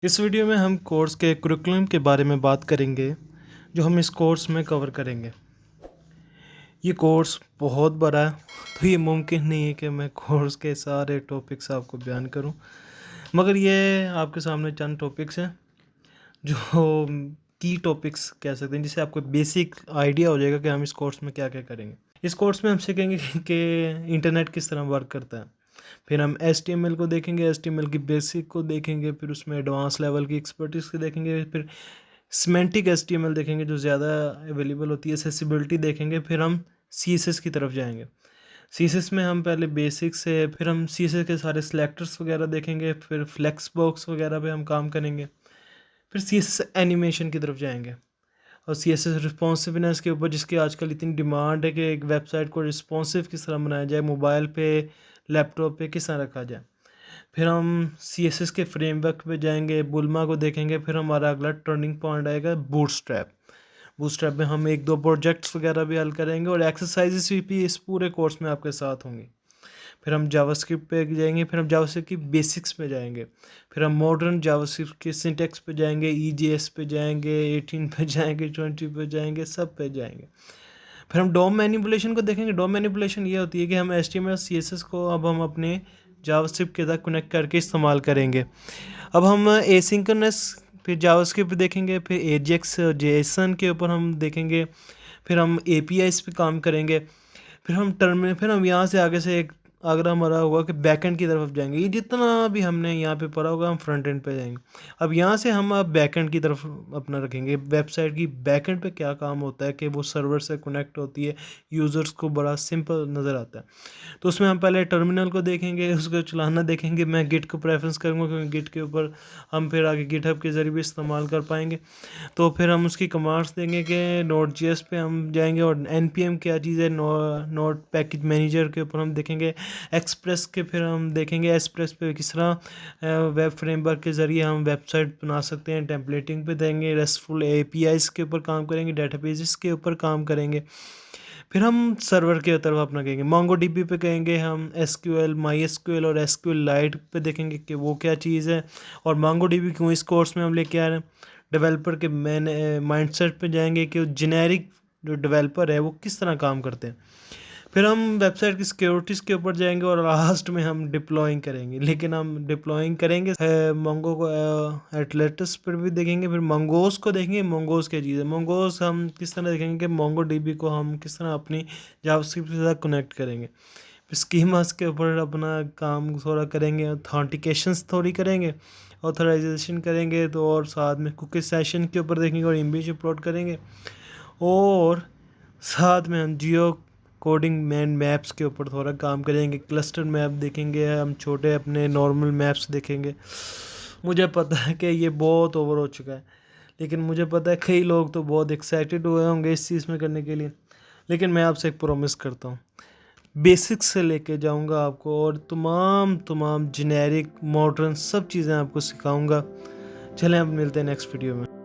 इस वीडियो में हम कोर्स के करिकुलम के बारे में बात करेंगे जो हम इस कोर्स में कवर करेंगे। ये कोर्स बहुत बड़ा है, तो ये मुमकिन नहीं है कि मैं कोर्स के सारे टॉपिक्स आपको बयान करूं, मगर ये आपके सामने चंद टॉपिक्स हैं जो की टॉपिक्स कह सकते हैं, जिससे आपको बेसिक आइडिया हो जाएगा कि हम इस कोर्स में क्या क्या करेंगे। इस कोर्स में हम सीखेंगे कि इंटरनेट किस तरह वर्क करता है, फिर हम HTML को देखेंगे, HTML की बेसिक को देखेंगे, फिर उसमें एडवांस लेवल की एक्सपर्टीज को देखेंगे, फिर सिमेंटिक HTML देखेंगे जो ज़्यादा अवेलेबल होती है, एक्सेसिबिलिटी देखेंगे, फिर हम CSS की तरफ जाएंगे। CSS में हम पहले बेसिक से, फिर हम CSS के सारे सिलेक्टर्स वगैरह देखेंगे, फिर फ्लेक्स बॉक्स वगैरह पे हम काम करेंगे, फिर CSS एनिमेशन की तरफ जाएंगे और CSS रिस्पॉन्सिवनेस के ऊपर, जिसकी आजकल इतनी डिमांड है कि एक वेबसाइट को रिस्पॉन्सिव किस तरह बनाया जाए, मोबाइल पे लैपटॉप पे किस तरह रखा जाए। फिर हम CSS के फ्रेमवर्क पे जाएंगे, बुल्मा को देखेंगे, फिर हमारा अगला टर्निंग पॉइंट आएगा बूटस्ट्रैप। बूटस्ट्रैप में हम एक दो प्रोजेक्ट्स वगैरह भी हल करेंगे और एक्सरसाइजेस भी इस पूरे कोर्स में आपके साथ होंगी। फिर हम जावास्क्रिप्ट पे जाएंगे, फिर हम जावास्क्रिप्ट की बेसिक्स पे जाएंगे, फिर हम मॉडर्न जावास्क्रिप्ट के सिंटेक्स पे जाएंगे, EJS पे जाएंगे, 18 पे जाएंगे, 20 पे जाएंगे, सब पे जाएंगे। फिर हम डॉम मैनिपुलेशन को देखेंगे। डॉम मैनिपुलेशन ये होती है कि हम HTML CSS को अब हम अपने जावास्क्रिप्ट के साथ कनेक्ट करके इस्तेमाल करेंगे। अब हम एसिंक्रोनस फिर जावास्क्रिप्ट देखेंगे, फिर एजेक्स जेसन के ऊपर हम देखेंगे, फिर हम APIs पे काम करेंगे, फिर हम यहाँ से आगे से एक अगला हमारा होगा कि बैकएंड की तरफ जाएंगे। ये जितना भी हमने यहाँ पे पढ़ा होगा हम फ्रंट एंड पे जाएंगे। अब यहाँ से हम अब बैकएंड की तरफ अपना रखेंगे। वेबसाइट की बैकएंड पे क्या काम होता है कि वो सर्वर से कनेक्ट होती है, यूज़र्स को बड़ा सिंपल नज़र आता है। तो उसमें हम पहले टर्मिनल को देखेंगे, उसको चलाना देखेंगे। मैं गिट को प्रेफरेंस करूँगा क्योंकि गिट के ऊपर हम फिर आगे गिटहब के ज़रिए भी इस्तेमाल कर पाएंगे। तो फिर हम उसकी कमांड्स देंगे कि Node.js पे हम जाएंगे और NPM क्या चीज़ है, नोड पैकेज मैनेजर के ऊपर हम देखेंगे। एक्सप्रेस के फिर हम देखेंगे एक्सप्रेस पे किस तरह वेब फ्रेमवर्क के ज़रिए हम वेबसाइट बना सकते हैं। टेम्पलेटिंग पे देंगे, रेस्टफुल APIs के ऊपर काम करेंगे, डेटाबेसेस के ऊपर काम करेंगे। फिर हम सर्वर की तरफ अपना कहेंगे, MongoDB पे कहेंगे हम, SQL MySQL और SQLite पे देखेंगे कि वो क्या चीज़ है और MongoDB क्यों इस कोर्स में हम लेके आ रहे हैं। डेवलपर के माइंडसेट पे जाएंगे कि जेनेरिक जो डेवलपर है वो किस तरह काम करते हैं। फिर हम वेबसाइट की सिक्योरिटीज़ के ऊपर जाएंगे और लास्ट में हम डिप्लॉइंग करेंगे। लेकिन हम डिप्लॉइंग करेंगे मंगो को एटलेटस पर भी देखेंगे, फिर मंगोस को देखेंगे। मंगोस क्या चीज़ है, मंगोस हम किस तरह देखेंगे कि MongoDB को हम किस तरह अपनी जावास्क्रिप्ट के साथ कनेक्ट करेंगे। फिर स्कीमास के ऊपर अपना काम थोड़ा करेंगे, ऑथेंटिकेशंस थोड़ी करेंगे, ऑथराइजेशन करेंगे, तो और साथ में कुकी सेशन के ऊपर देखेंगे और इमेज अपलोड करेंगे। और साथ में हम जियो कोडिंग मैन मैप्स के ऊपर थोड़ा काम करेंगे। क्लस्टर मैप देखेंगे, हम छोटे अपने नॉर्मल मैप्स देखेंगे। मुझे पता है कि ये बहुत ओवर हो चुका है, लेकिन मुझे पता है कई लोग तो बहुत एक्साइटेड हुए होंगे इस चीज़ में करने के लिए। लेकिन मैं आपसे एक प्रॉमिस करता हूँ, बेसिक्स से लेके जाऊँगा आपको और तमाम जेनेरिक मॉडर्न सब चीज़ें आपको सिखाऊँगा। चलें अब मिलते हैं नेक्स्ट वीडियो में।